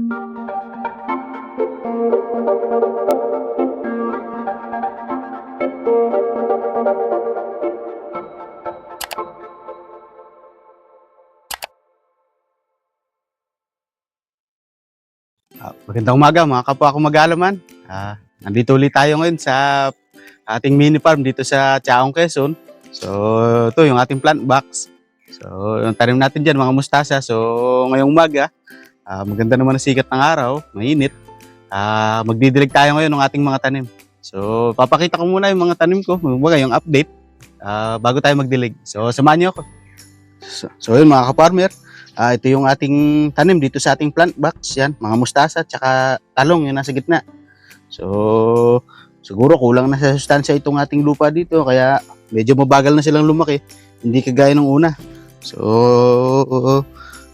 Magandang umaga mga kapwa ko mag-aalaman. Nandito ulit tayo ngayon sa ating mini farm dito sa Chaong, Quezon. So ito yung ating plant box. So yung tanim natin dyan mga mustasa. So ngayong umaga, maganda naman ang sikat ng araw, mainit. Magdidilig tayo ngayon ng ating mga tanim. So papakita ko muna yung mga tanim ko, yung update bago tayo magdilig. So samahan niyo ako. So yun mga ka-farmer. Ito yung ating tanim dito sa ating plant box. Yan, mga mustasa at saka talong yung nasa gitna. So, siguro kulang na sa sustansya itong ating lupa dito. Kaya medyo mabagal na silang lumaki. Hindi kagaya ng una. So,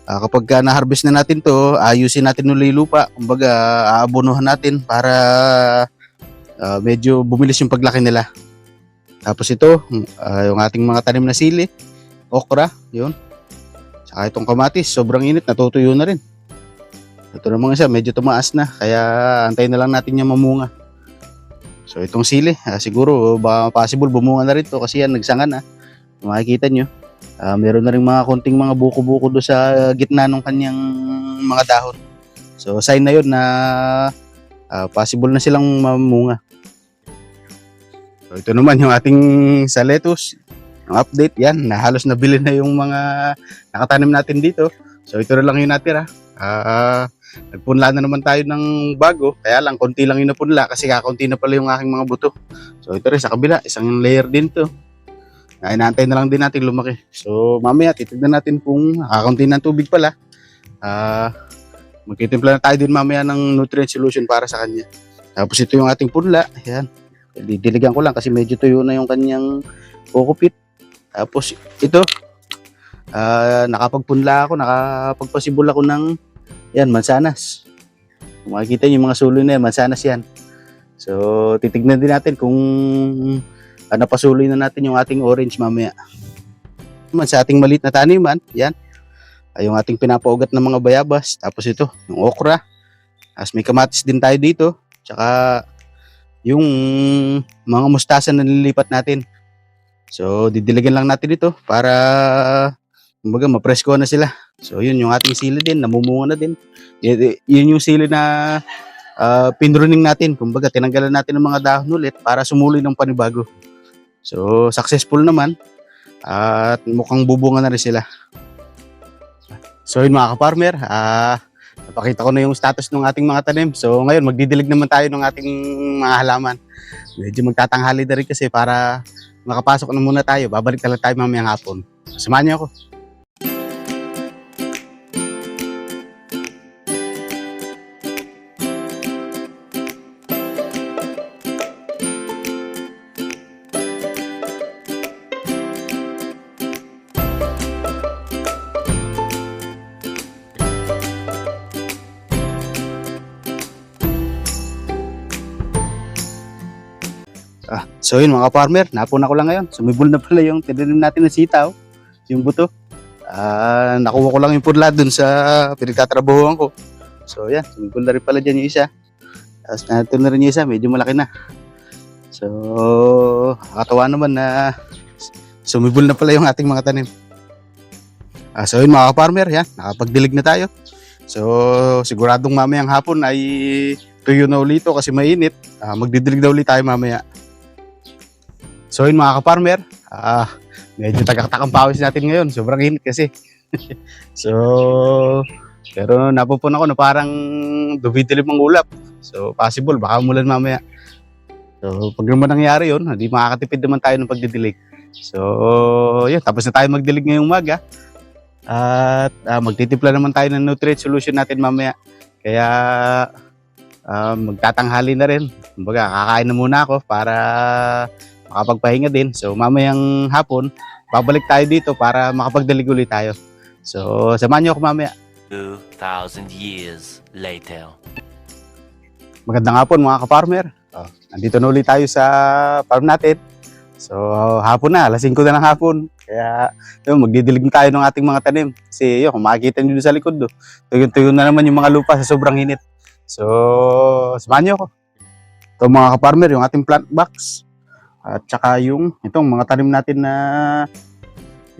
kapag na-harvest na natin to, ayusin natin ulit yung lupa. Kumbaga, aabonohan natin para medyo bumilis yung paglaki nila. Tapos ito, yung ating mga tanim na sili, okra, yun. Saka itong kamatis, sobrang init, natutuyo na rin. Ito naman isa, medyo tumaas na, kaya antayin na lang natin yung mamunga. So itong sili, siguro baka possible bumunga na rin to kasi yan nagsanga na. Makikita nyo, meron na rin mga konting mga buko-buko do sa gitna ng kanyang mga dahon. So sign na yun na possible na silang mamunga. So ito naman yung ating sa lettuce. Ang update yan, na halos nabili na yung mga nakatanim natin dito. So ito na lang yung natira. Nagpunla na naman tayo ng bago, kaya lang konti lang yung napunla kasi kakaunti na pala yung aking mga buto. So ito rin sa kabila, isang layer din to. Inaantay na lang din natin lumaki. So mamaya titignan natin kung kakaunti ng tubig pala. Magtitimpla na tayo din mamaya ng nutrient solution para sa kanya. Tapos ito yung ating punla, ayan. Didiligan ko lang kasi medyo tuyo na yung kanyang kokopit. Tapos ito, nakapagpunla ako, nakapagpasibol ako ng yan, mansanas. Kung makikita niyo yung mga suloy na yan, mansanas yan. So titignan din natin kung napasuloy na natin yung ating orange mamaya. Sa ating maliit na taniman, yan, ay yung ating pinapaugat ng mga bayabas. Tapos ito, yung okra. As may kamatis din tayo dito. Tsaka yung mga mustasa na nililipat natin. So, didiligan lang natin ito para kumbaga mapresko na sila. So, yun yung ating sili din, namumunga na din. Yun yung sili na pinruning natin. Kumbaga, tinanggalan natin ng mga dahon ulit para sumuloy ng panibago. So, successful naman at mukhang bubunga na rin sila. So, yun mga ka-farmer, napakita ko na yung status ng ating mga tanim. So, ngayon, magdidilig naman tayo ng ating mga halaman. Medyo magtatanghali na rin kasi para makapasok na muna tayo. Babalik talaga tayo mamayang hapon. Samahan niyo ako. So yun mga farmer, napuna ko lang ngayon. Sumibol na pala yung tinanim natin na sitaw, yung buto. Nakuha ko lang yung pudla dun sa pinagtatrabahuan ko. So yan, sumibol na rin pala dyan yung isa. Tapos natin na rin yung isa, medyo malaki na. So, nakakatawa naman na sumibol na pala yung ating mga tanim. So yun mga farmer, yan, nakapagdilig na tayo. So siguradong mamayang hapon ay tuyo na ulit kasi mainit. Magdidilig na ulit tayo mamaya. So yun mga ka-farmer, medyo tagak-takang pawis natin ngayon. Sobrang init kasi. So, pero napupuna ko na parang dumidilim ang ulap. So possible, baka umulan mamaya. So pag naman nangyari yun, hindi makakatipid naman tayo ng pagdidilig. So yun, tapos na tayo magdilig ngayong umaga. At magtitimpla naman tayo ng nutrient solution natin mamaya. Kaya magtatanghali na rin. Kumbaga, kakain na muna ako para makapagpahinga din. So mamayang hapon, babalik tayo dito para makapagdalig ulit tayo. So samahan niyo ako mamaya. 2,000 years later. Magandang hapon mga ka-farmer. Nandito na ulit tayo sa farm natin. So, hapon na, alas 5 na ng hapon. Kaya, yun, magdidilig tayo ng ating mga tanim. Kasi, yun, kung makikita nyo doon sa likod, do, tuyo-tuyo na naman yung mga lupa sa sobrang init. So, samahan nyo ako. Ito mga ka-farmer, yung ating plant box. At saka itong mga tanim natin na,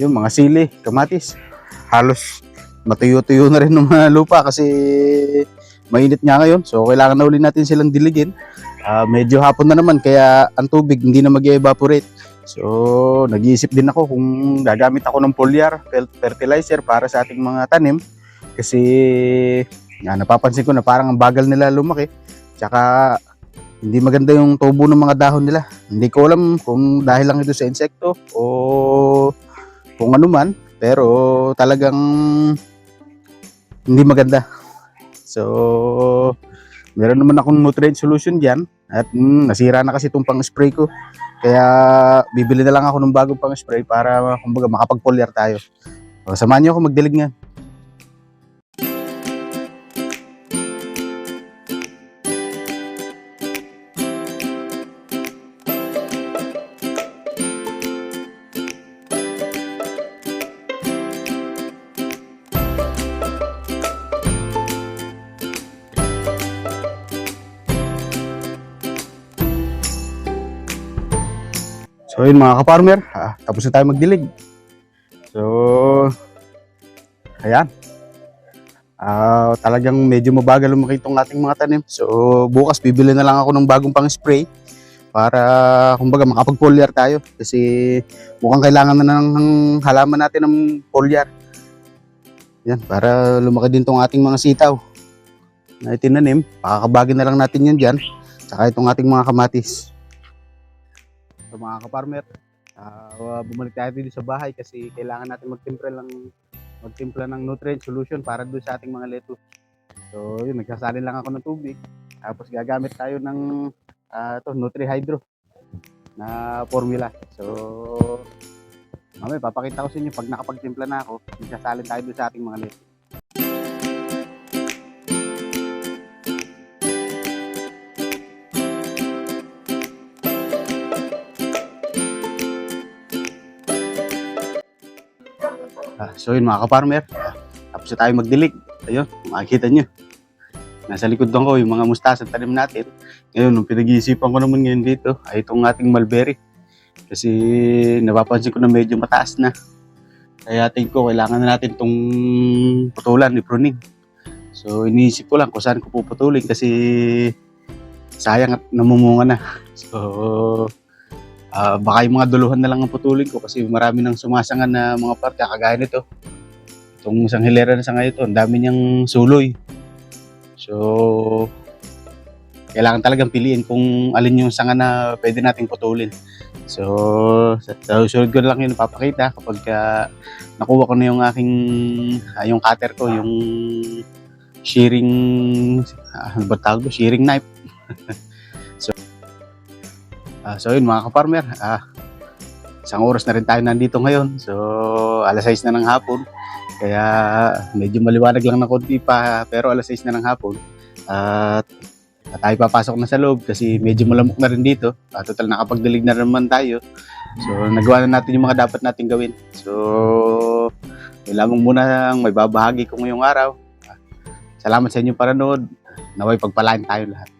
yung mga sili, kamatis. Halos matuyo-tuyo na rin ng mga lupa kasi mainit nga ngayon. So, kailangan na uli natin silang diligin. Medyo hapon na naman kaya ang tubig hindi na mag-evaporate. So, nag-iisip din ako kung gagamit ako ng foliar fertilizer para sa ating mga tanim kasi napapansin ko na parang ang bagal nila lumaki. Tsaka hindi maganda yung tubo ng mga dahon nila. Hindi ko alam kung dahil lang ito sa insekto o kung ano man, pero talagang hindi maganda. So, meron naman akong nutrient solution dyan at nasira na kasi itong pang-spray ko. Kaya bibili na lang ako ng bagong pang-spray para kumbaga makapag-foliar tayo. So, samahan niyo ako magdilig nga. So yun mga ka-farmer, tapos na tayo magdilig. So, ayan. Talagang medyo mabagal lumaki itong ating mga tanim. So, bukas bibili na lang ako ng bagong pang-spray para kumbaga makapag-foliar tayo. Kasi mukhang kailangan na ng halaman natin ng foliar. Yan, para lumaki din itong ating mga sitaw na itinanim. Pakakabagin na lang natin yan dyan. Saka itong ating mga kamatis. So mga ka-farmer, bumalik tayo dito sa bahay kasi kailangan natin magtimpla ng nutrient solution para doon sa ating mga lettuce. So yun, nagsasalin lang ako ng tubig. Tapos gagamit tayo ng Nutri-Hydro na formula. So mamaya papakita ko sa inyo pag nakapagtimpla na ako, magsasalin tayo doon sa ating mga lettuce. So yun mga ka-farmer, tapos na tayo magdilig. Ayun, makikita nyo. Nasa likod doon ko yung mga mustasa tanim natin. Ngayon, nung pinag-iisipan ko naman ngayon dito, ay itong ating mulberry. Kasi napapansin ko na medyo mataas na. Kaya tingin ko, kailangan na natin itong putulan, i-pruning. So iniisip ko lang kung saan ko puputulin kasi sayang at namumunga na. So baka yung mga duluhan na lang ang putulin ko kasi marami nang sumasangan na mga parte kagaya nito. Itong isang hilera na sanga ito, ang dami niyang suloy. So, kailangan talagang piliin kung alin yung sanga na pwede nating putulin. So, sa susunod ko na lang yun papakita kapag nakuha ko na yung aking, yung cutter ko, yung shearing, ano ba tawag ko? Shearing knife. So yun mga ka-farmer, isang oras na rin tayo nandito ngayon. So alas 6 na ng hapon. Kaya medyo maliwanag lang ng konti pa pero alas 6 na ng hapon. At tayo papasok na sa loob kasi medyo malamok na rin dito. Total nakapagdilig na naman tayo. So nagawa na natin yung mga dapat natin gawin. So may lamang muna ang may babahagi ko ngayong araw. Salamat sa inyong paranood. Naway pagpalain tayo lahat.